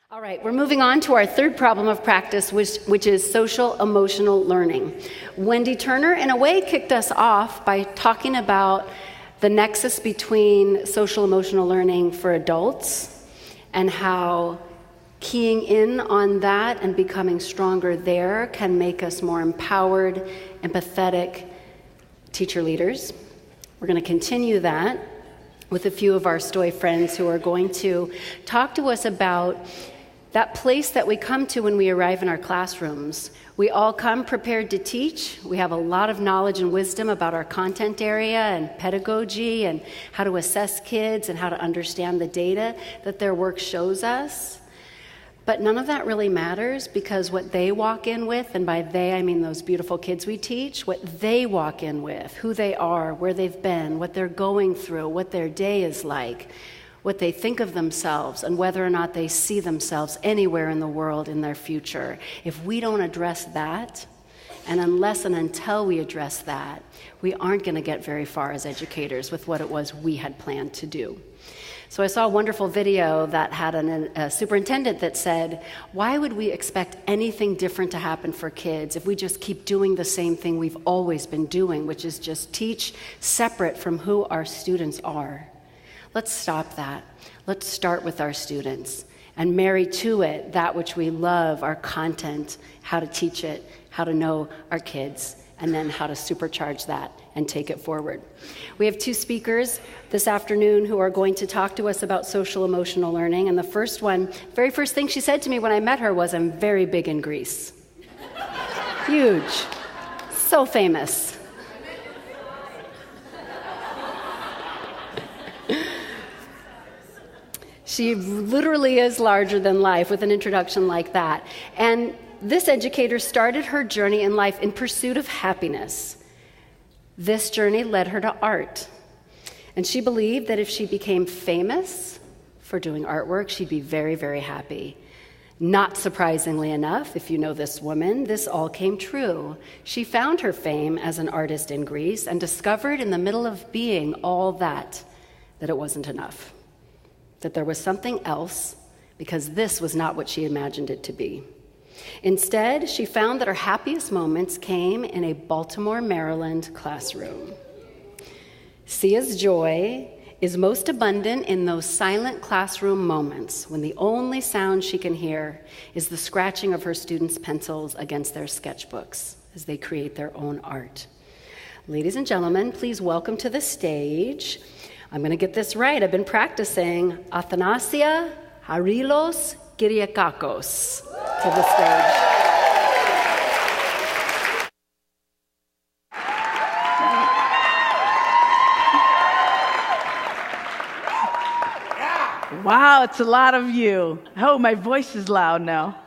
All right, we're moving on to our third problem of practice, which is social emotional learning. Wendy Turner, in a way, kicked us off by talking about the nexus between social emotional learning for adults and how keying in on that and becoming stronger there can make us more empowered, empathetic teacher leaders. We're going to continue that with a few of our Stoy friends who are going to talk to us about that place that we come to when we arrive in our classrooms. We all come prepared to teach. We have a lot of knowledge and wisdom about our content area and pedagogy and how to assess kids and how to understand the data that their work shows us. But none of that really matters, because what they walk in with, and by they I mean those beautiful kids we teach, what they walk in with, who they are, where they've been, what they're going through, what their day is like, what they think of themselves, and whether or not they see themselves anywhere in the world in their future. If we don't address that, and unless and until we address that, we aren't going to get very far as educators with what it was we had planned to do. So I saw a wonderful video that had a superintendent that said, why would we expect anything different to happen for kids if we just keep doing the same thing we've always been doing, which is just teach separate from who our students are? Let's stop that. Let's start with our students and marry to it that which we love, our content, how to teach it, how to know our kids, and then how to supercharge that and take it forward. We have two speakers this afternoon who are going to talk to us about social emotional learning. And the very first thing she said to me when I met her was, I'm very big in Greece. Huge. So famous. She literally is larger than life with an introduction like that. And this educator started her journey in life in pursuit of happiness. This journey led her to art. And she believed that if she became famous for doing artwork, she'd be very, very happy. Not surprisingly enough, if you know this woman, this all came true. She found her fame as an artist in Greece and discovered in the middle of being all that it wasn't enough. That there was something else, because this was not what she imagined it to be. Instead, she found that her happiest moments came in a Baltimore, Maryland classroom. Sia's joy is most abundant in those silent classroom moments when the only sound she can hear is the scratching of her students' pencils against their sketchbooks as they create their own art. Ladies and gentlemen, please welcome to the stage, I'm going to get this right, I've been practicing, Athanasia Harilos Kyriakakos to the stage. Wow, it's a lot of you. Oh, my voice is loud now.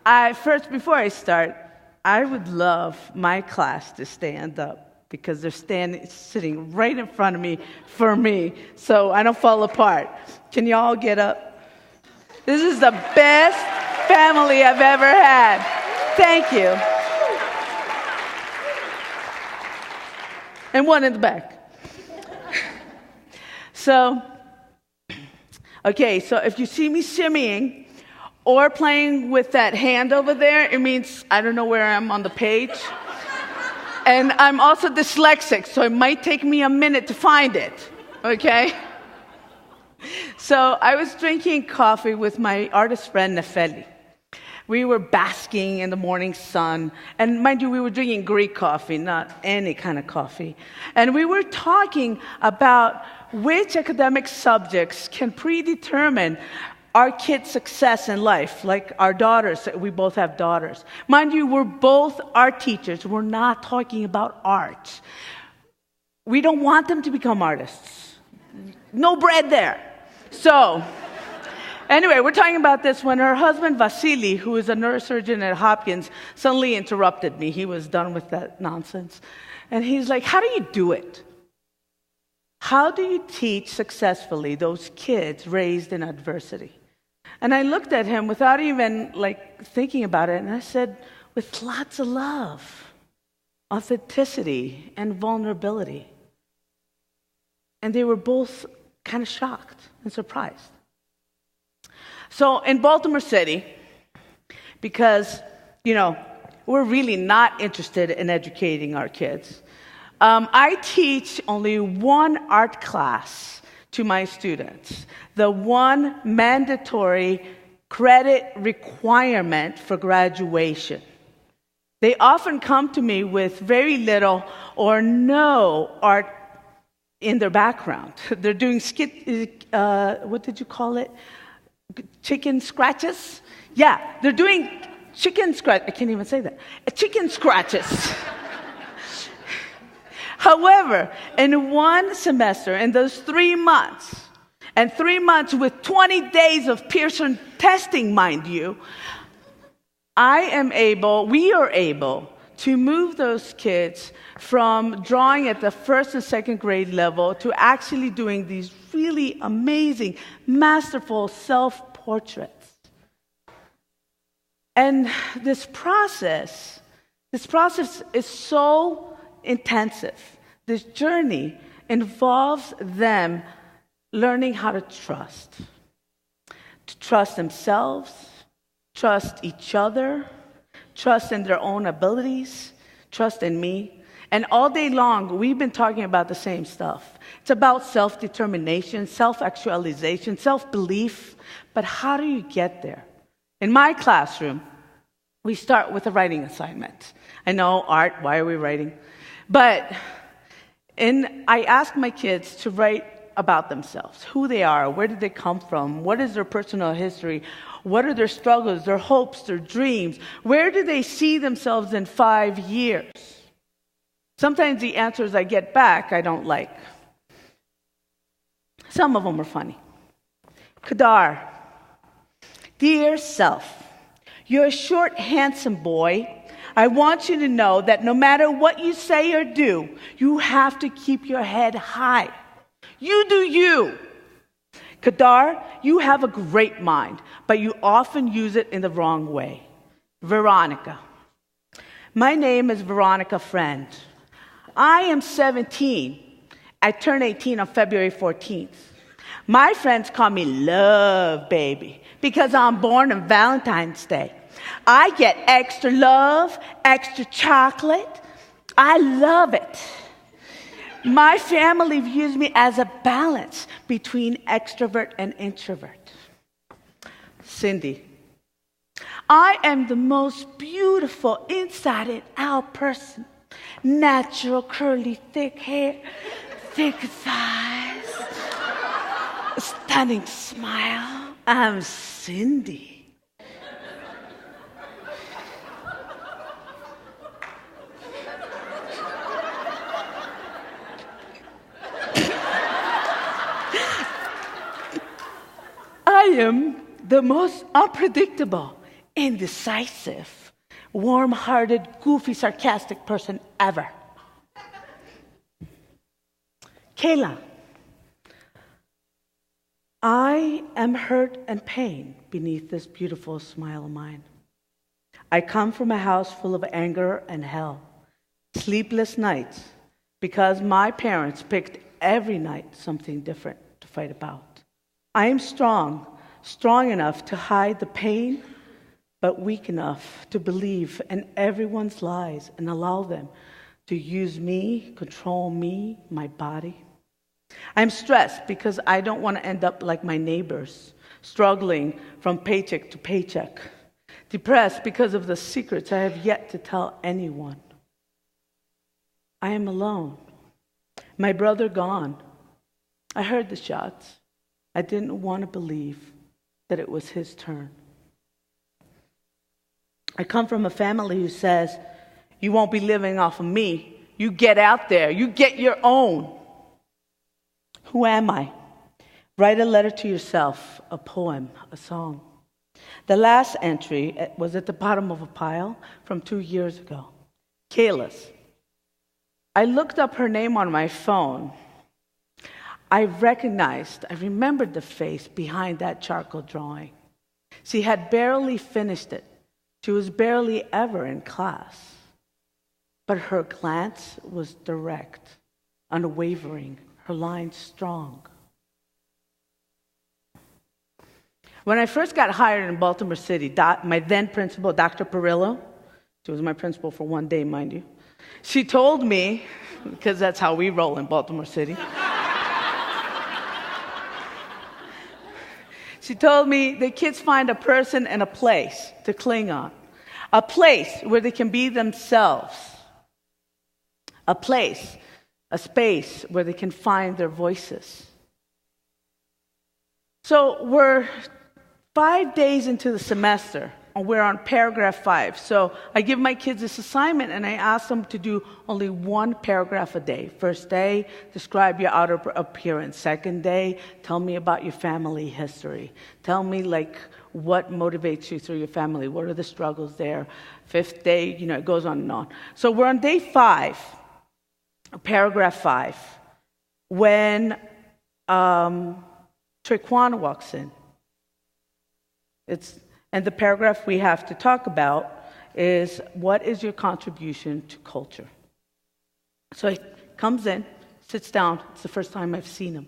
Before I start, I would love my class to stand up, because they're sitting right in front of me for me, so I don't fall apart. Can you all get up? This is the best family I've ever had. Thank you. And one in the back. So if you see me shimmying or playing with that hand over there, it means I don't know where I am on the page. And I'm also dyslexic, so it might take me a minute to find it, okay? So I was drinking coffee with my artist friend, Nefeli. We were basking in the morning sun. And mind you, we were drinking Greek coffee, not any kind of coffee. And we were talking about which academic subjects can predetermine our kids' success in life, like our daughters. We both have daughters. Mind you, we're both art teachers. We're not talking about art. We don't want them to become artists. No bread there. So, anyway, we're talking about this when her husband, Vasily, who is a neurosurgeon at Hopkins, suddenly interrupted me. He was done with that nonsense. And he's like, how do you do it? How do you teach successfully those kids raised in adversity? And I looked at him without even thinking about it, and I said, with lots of love, authenticity, and vulnerability. And they were both kind of shocked and surprised. So in Baltimore City, because, we're really not interested in educating our kids, I teach only one art class to my students, the one mandatory credit requirement for graduation. They often come to me with very little or no art in their background. They're doing what did you call it? Chicken scratches? Yeah, they're doing chicken scratch. I can't even say that. Chicken scratches. However, in one semester, in those 3 months, and 3 months with 20 days of Pearson testing, mind you, we are able to move those kids from drawing at the first and second grade level to actually doing these really amazing, masterful self-portraits. And this process is so intensive. This journey involves them learning how to trust themselves, trust each other, trust in their own abilities, trust in me. And all day long, we've been talking about the same stuff. It's about self-determination, self-actualization, self-belief. But how do you get there? In my classroom, we start with a writing assignment. I know, art, why are we writing? But I ask my kids to write about themselves, who they are, where did they come from, what is their personal history, what are their struggles, their hopes, their dreams, where do they see themselves in 5 years? Sometimes the answers I get back I don't like. Some of them are funny. Kadar, dear self, you're a short, handsome boy. I want you to know that no matter what you say or do, you have to keep your head high. You do you. Kadar, you have a great mind, but you often use it in the wrong way. Veronica. My name is Veronica Friend. I am 17. I turn 18 on February 14th. My friends call me Love Baby because I'm born on Valentine's Day. I get extra love, extra chocolate. I love it. My family views me as a balance between extrovert and introvert. Cindy, I am the most beautiful inside and out person. Natural, curly, thick hair, thick thighs, stunning smile. I'm Cindy. I am the most unpredictable, indecisive, warm-hearted, goofy, sarcastic person ever. Kayla, I am hurt and pain beneath this beautiful smile of mine. I come from a house full of anger and hell, sleepless nights, because my parents picked every night something different to fight about. I am strong enough to hide the pain, but weak enough to believe in everyone's lies and allow them to use me, control me, my body. I'm stressed because I don't want to end up like my neighbors, struggling from paycheck to paycheck. Depressed because of the secrets I have yet to tell anyone. I am alone. My brother gone. I heard the shots. I didn't want to believe that it was his turn. I come from a family who says, you won't be living off of me. You get out there. You get your own. Who am I? Write a letter to yourself, a poem, a song. The last entry was at the bottom of a pile from 2 years ago. Kayla's. I looked up her name on my phone. I remembered the face behind that charcoal drawing. She had barely finished it. She was barely ever in class. But her glance was direct, unwavering, her lines strong. When I first got hired in Baltimore City, my then principal, Dr. Perillo, she was my principal for one day, mind you, she told me, because that's how we roll in Baltimore City, she told me the kids find a person and a place to cling on, a place where they can be themselves, a place, a space where they can find their voices. So we're 5 days into the semester, and we're on paragraph 5. So I give my kids this assignment, and I ask them to do only one paragraph a day. First day, describe your outer appearance. Second day, tell me about your family history. Tell me, what motivates you through your family. What are the struggles there? Fifth day, it goes on and on. So we're on day 5, paragraph 5, when Traquan walks in. And the paragraph we have to talk about is, what is your contribution to culture? So he comes in, sits down. It's the first time I've seen him.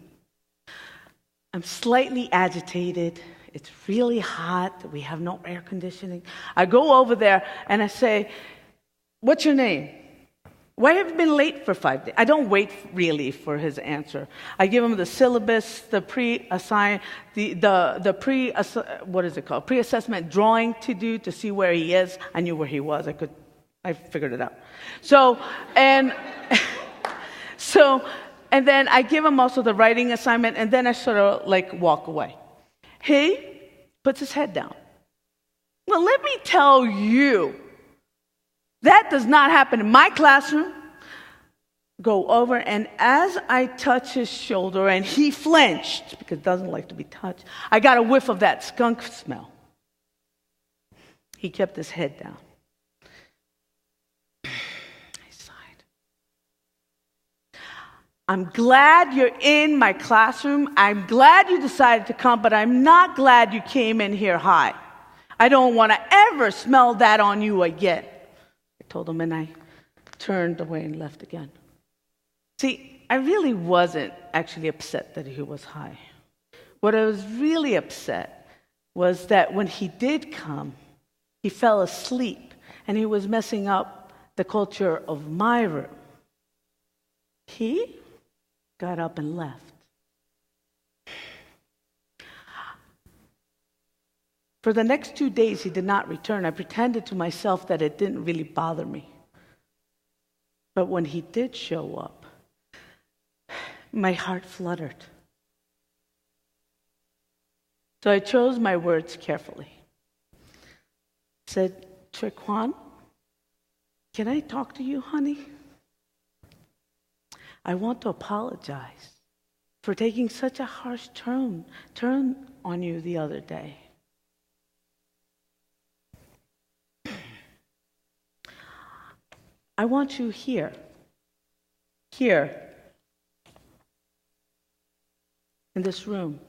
I'm slightly agitated. It's really hot. We have no air conditioning. I go over there and I say, what's your name? Why have you been late for 5 days? I don't wait really for his answer. I give him the syllabus, the pre-assessment drawing to do to see where he is. I knew where he was. I figured it out. And then I give him also the writing assignment, and then I sort of walk away. He puts his head down. Well, let me tell you, that does not happen in my classroom. Go over, and as I touch his shoulder, and he flinched because he doesn't like to be touched, I got a whiff of that skunk smell. He kept his head down. I sighed. I'm glad you're in my classroom. I'm glad you decided to come, but I'm not glad you came in here high. I don't want to ever smell that on you again. I told him, and I turned away and left again. See, I really wasn't actually upset that he was high. What I was really upset was that when he did come, he fell asleep, and he was messing up the culture of my room. He got up and left. For the next 2 days, he did not return. I pretended to myself that it didn't really bother me. But when he did show up, my heart fluttered. So I chose my words carefully. I said, Traquan, can I talk to you, honey? I want to apologize for taking such a harsh turn on you the other day. I want you here, in this room,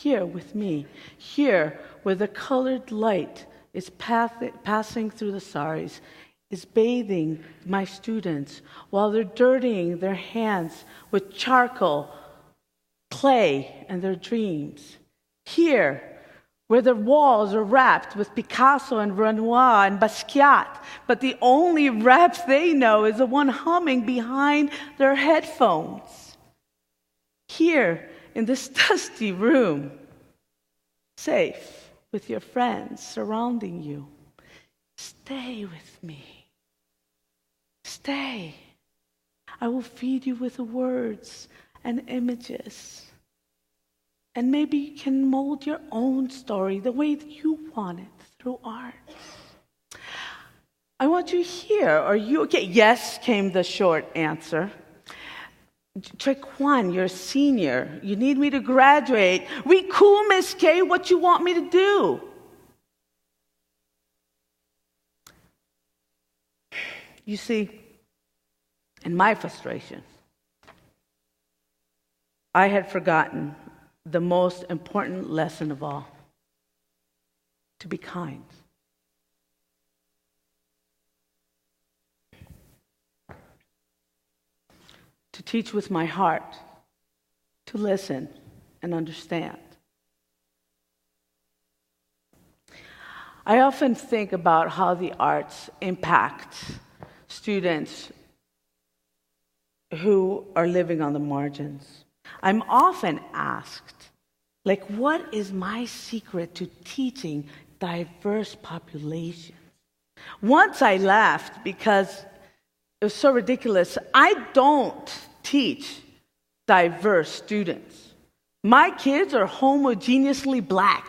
here with me, here where the colored light is passing through the saris, is bathing my students while they're dirtying their hands with charcoal, clay, and their dreams. Here, where the walls are wrapped with Picasso and Renoir and Basquiat, but the only raps they know is the one humming behind their headphones. Here, in this dusty room, safe with your friends surrounding you. Stay with me. Stay. I will feed you with words and images. And maybe you can mold your own story the way that you want it through art. I want you here. Are you okay? Yes, came the short answer. Traquan, you're a senior. You need me to graduate. We cool, Miss K. What you want me to do? You see, in my frustration, I had forgotten the most important lesson of all: to be kind. To teach with my heart, to listen and understand. I often think about how the arts impact students who are living on the margins. I'm often asked, like, what is my secret to teaching diverse populations? Once I laughed because it was so ridiculous. I don't teach diverse students. My kids are homogeneously black.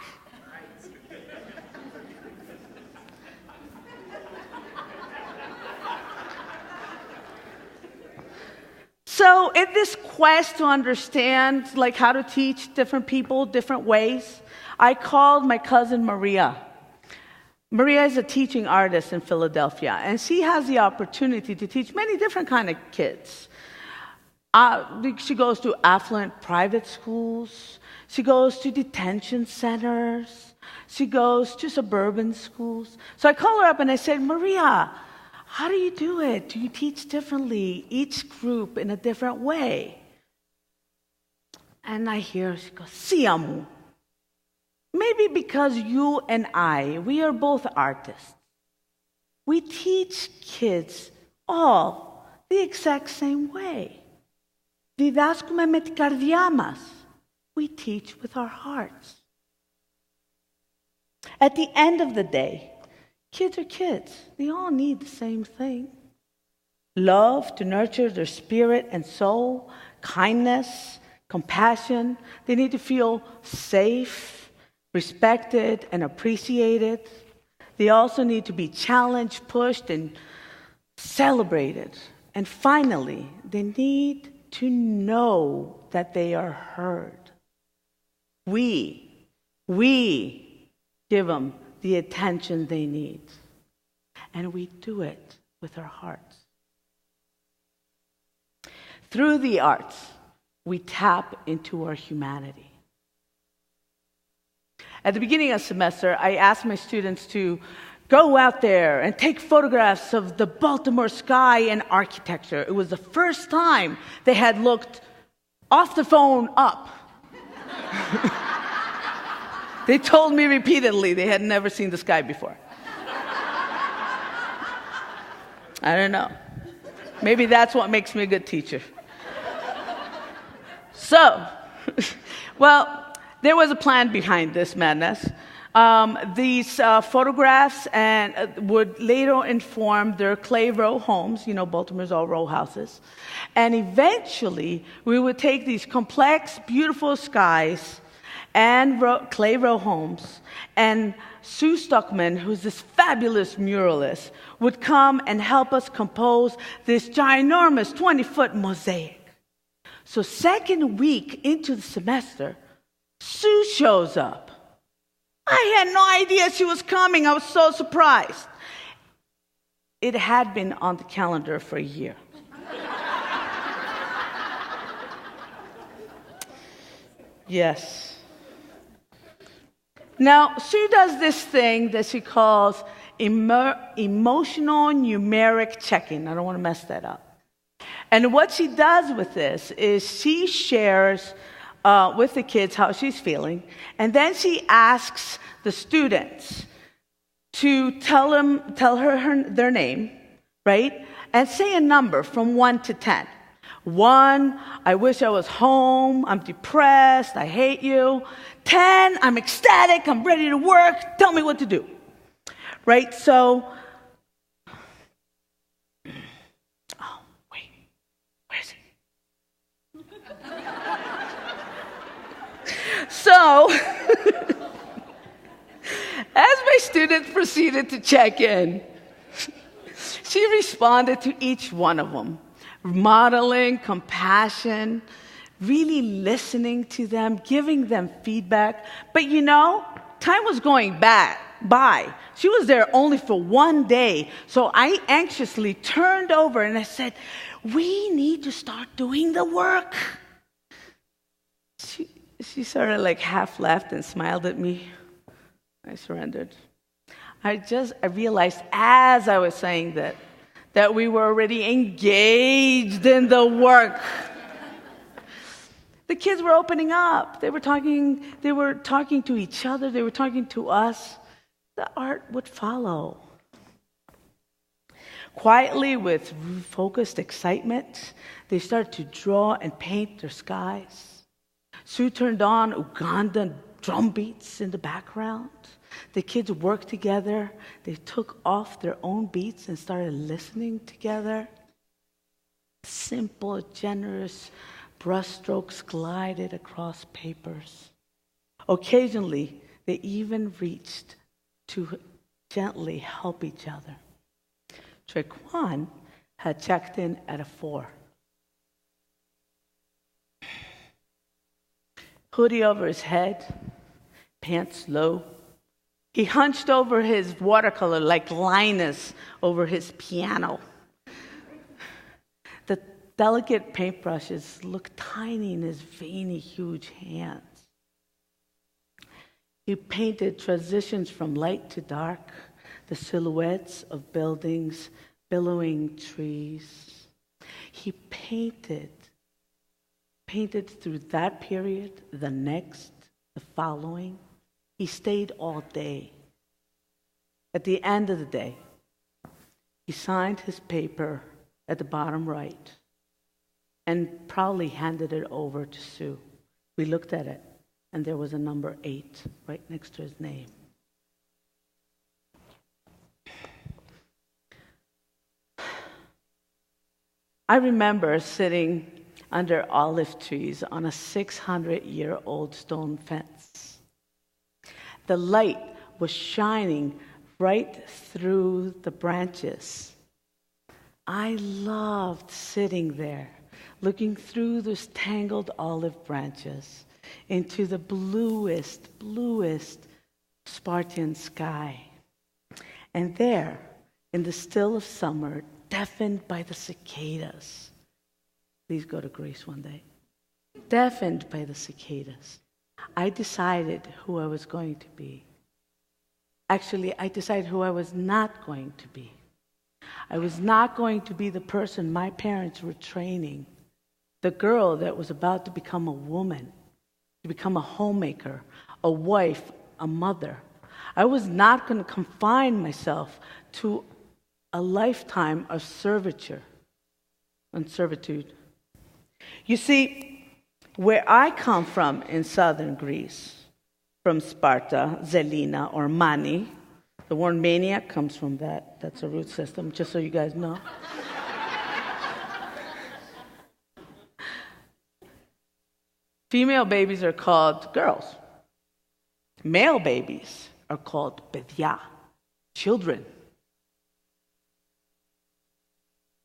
So in this quest to understand like how to teach different people different ways, I called my cousin Maria. Maria is a teaching artist in Philadelphia, and she has the opportunity to teach many different kind of kids. She goes to affluent private schools. She goes to detention centers. She goes to suburban schools. So I called her up and I said, Maria, how do you do it? Do you teach differently, each group in a different way? And I hear she goes, "Sí, amo. Maybe because you and we are both artists. We teach kids all the exact same way. Διδάσκουμε με την καρδιά μας. We teach with our hearts." At the end of the day, kids are kids. They all need the same thing. Love to nurture their spirit and soul, kindness, compassion. They need to feel safe, respected, and appreciated. They also need to be challenged, pushed, and celebrated. And finally, they need to know that they are heard. We give them the attention they need. And we do it with our hearts. Through the arts, we tap into our humanity. At the beginning of the semester, I asked my students to go out there and take photographs of the Baltimore sky and architecture. It was the first time they had looked off the phone up. They told me repeatedly they had never seen the sky before. I don't know. Maybe that's what makes me a good teacher. So, well, there was a plan behind this madness. These photographs would later inform their clay row homes. You know, Baltimore's all row houses. And eventually, we would take these complex, beautiful skies and clay row homes, and Sue Stuckman, who's this fabulous muralist, would come and help us compose this ginormous 20-foot mosaic. So second week into the semester, Sue shows up. I had no idea she was coming. I was so surprised. It had been on the calendar for a year. Yes. Now, Sue does this thing that she calls emotional numeric checking. I don't want to mess that up. And what she does with this is she shares with the kids how she's feeling, and then she asks the students to tell her their name, right? And say a number from 1 to 10. 1, I wish I was home, I'm depressed, I hate you. 10, I'm ecstatic, I'm ready to work, tell me what to do. Right? So, oh, wait, where is it? So, as my students proceeded to check in, she responded to each one of them, modeling compassion, really listening to them, giving them feedback. But you know, time was going by. She was there only for one day. So I anxiously turned over and I said, we need to start doing the work. She sort of like half laughed and smiled at me. I surrendered. I realized as I was saying that we were already engaged in the work. The kids were opening up. They were talking to each other. They were talking to us. the art would follow. Quietly, with focused excitement, they started to draw and paint their skies. Sue turned on Ugandan drum beats in the background. The kids worked together. They took off their own beats and started listening together. Simple, generous brushstrokes glided across papers. Occasionally, they even reached to gently help each other. Trequan had checked in at a 4. Hoodie over his head, pants low. He hunched over his watercolor like Linus over his piano. The delicate paintbrushes looked tiny in his veiny, huge hands. He painted transitions from light to dark, the silhouettes of buildings, billowing trees. He painted through that period, the next, the following. He stayed all day. At the end of the day, he signed his paper at the bottom right and proudly handed it over to Sue. We looked at it, and there was a number 8 right next to his name. I remember sitting under olive trees on a 600-year-old stone fence. The light was shining right through the branches. I loved sitting there, looking through those tangled olive branches into the bluest Spartan sky. And there, in the still of summer, deafened by the cicadas. Please go to Greece one day. Deafened by the cicadas, I decided who I was going to be. Actually, I decided who I was not going to be. I was not going to be the person my parents were training, the girl that was about to become a woman, to become a homemaker, a wife, a mother. I was not going to confine myself to a lifetime of servitude. You see, where I come from in southern Greece, from Sparta, Zelina, or Mani, the word maniac comes from that. That's a root system, just so you guys know. Female babies are called girls. Male babies are called pedia, children.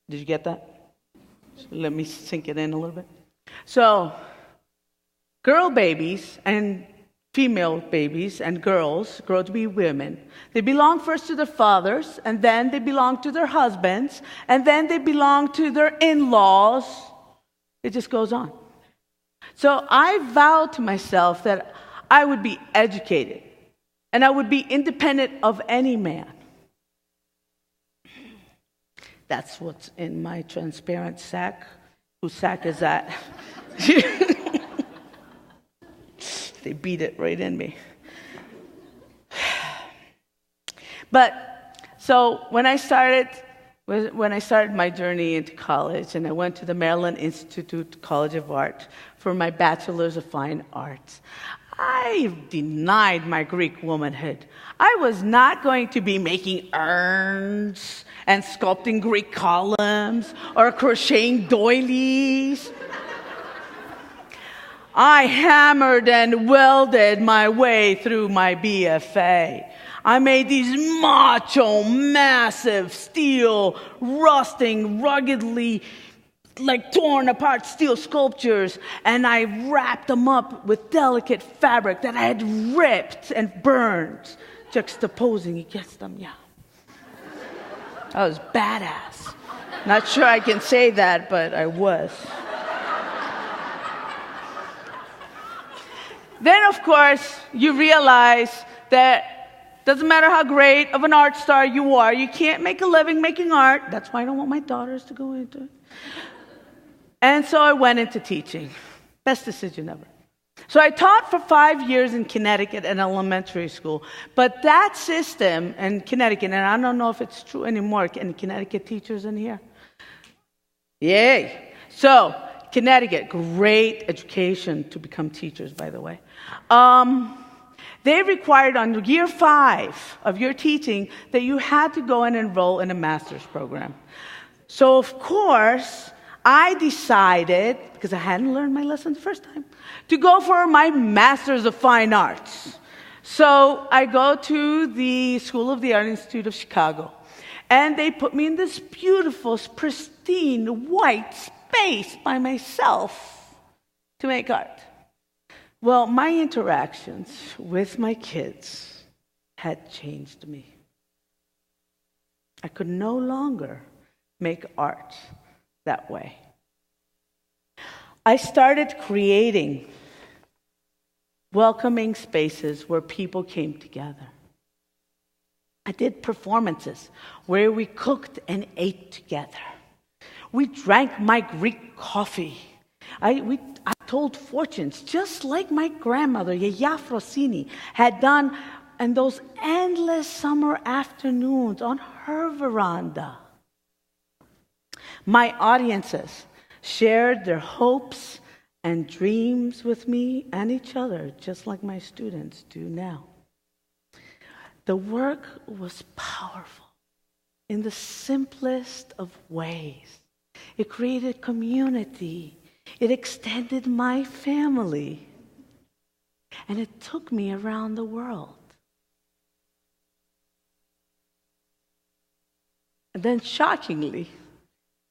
Did you get that? Let me sink it in a little bit. So, girl babies and female babies and girls grow to be women. They belong first to their fathers, and then they belong to their husbands, and then they belong to their in-laws. It just goes on. So I vowed to myself that I would be educated, and I would be independent of any man. That's what's in my transparent sack. Whose sack is that? They beat it right in me. But so when I started my journey into college, and I went to the Maryland Institute College of Art for my Bachelor's of Fine Arts, I denied my Greek womanhood. I was not going to be making urns and sculpting Greek columns or crocheting doilies. I hammered and welded my way through my BFA. I made these macho, massive, steel, rusting, ruggedly, like torn apart steel sculptures, and I wrapped them up with delicate fabric that I had ripped and burned, juxtaposing against them. Yeah. I was badass. Not sure I can say that, but I was. Then, of course, you realize that doesn't matter how great of an art star you are, you can't make a living making art. That's why I don't want my daughters to go into it. And so I went into teaching. Best decision ever. So I taught for 5 years in Connecticut at elementary school. But that system in Connecticut, and I don't know if it's true anymore, any Connecticut teachers in here? Yay. So, Connecticut, great education to become teachers, by the way. They required on year 5 of your teaching that you had to go and enroll in a master's program. So, of course, I decided, because I hadn't learned my lesson the first time, to go for my Master's of Fine Arts. So I go to the School of the Art Institute of Chicago, and they put me in this beautiful, pristine, white space by myself to make art. Well, my interactions with my kids had changed me. I could no longer make art that way. I started creating welcoming spaces where people came together. I did performances where we cooked and ate together. We drank my Greek coffee. I told fortunes, just like my grandmother, Yaya Frosini, had done in those endless summer afternoons on her veranda. My audiences shared their hopes and dreams with me and each other, just like my students do now. The work was powerful in the simplest of ways. It created community. It extended my family. And it took me around the world. And then, shockingly,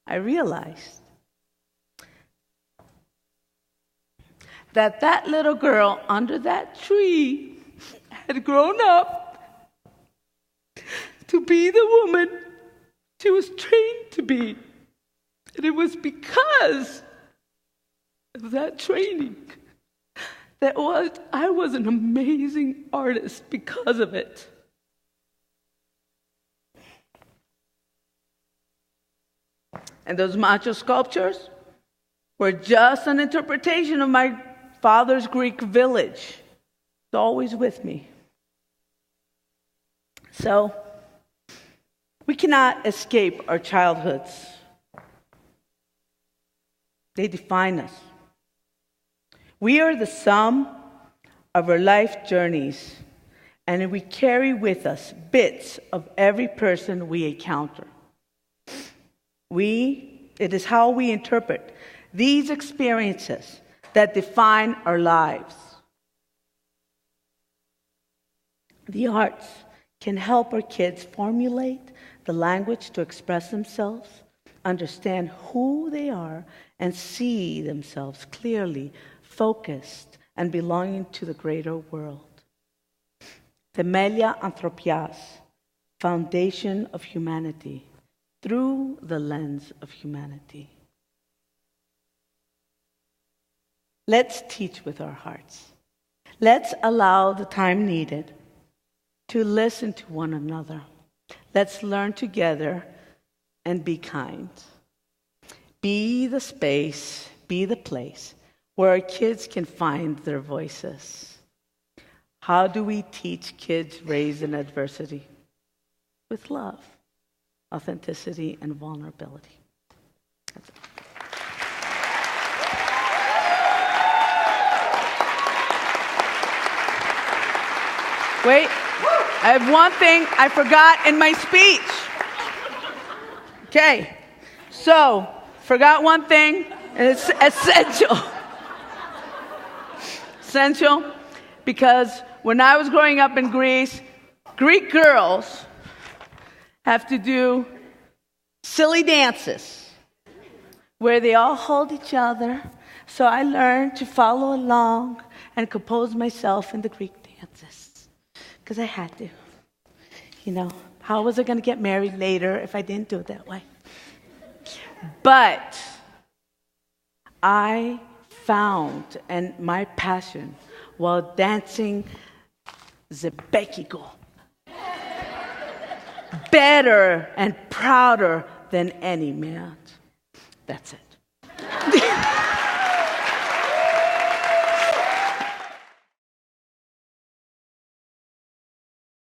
I realized that little girl under that tree had grown up to be the woman she was trained to be. And it was because of that training that I was an amazing artist because of it. And those macho sculptures were just an interpretation of my father's Greek village. It's always with me. So, we cannot escape our childhoods. They define us. We are the sum of our life journeys, and we carry with us bits of every person we encounter. It is how we interpret these experiences that define our lives. The arts can help our kids formulate the language to express themselves, understand who they are, and see themselves clearly, focused, and belonging to the greater world. Themelia Anthropias, foundation of humanity, through the lens of humanity. Let's teach with our hearts. Let's allow the time needed to listen to one another. Let's learn together and be kind. Be the space, be the place where our kids can find their voices. How do we teach kids raised in adversity? With love, authenticity, and vulnerability. That's it. Wait, I have one thing I forgot in my speech. Okay, so, forgot one thing, and it's essential. Essential, because when I was growing up in Greece, Greek girls have to do silly dances where they all hold each other. So I learned to follow along and compose myself in the Greek dances because I had to. You know, how was I going to get married later if I didn't do it that way? But I found my passion while dancing Zebekiko. Better and prouder than any man. That's it.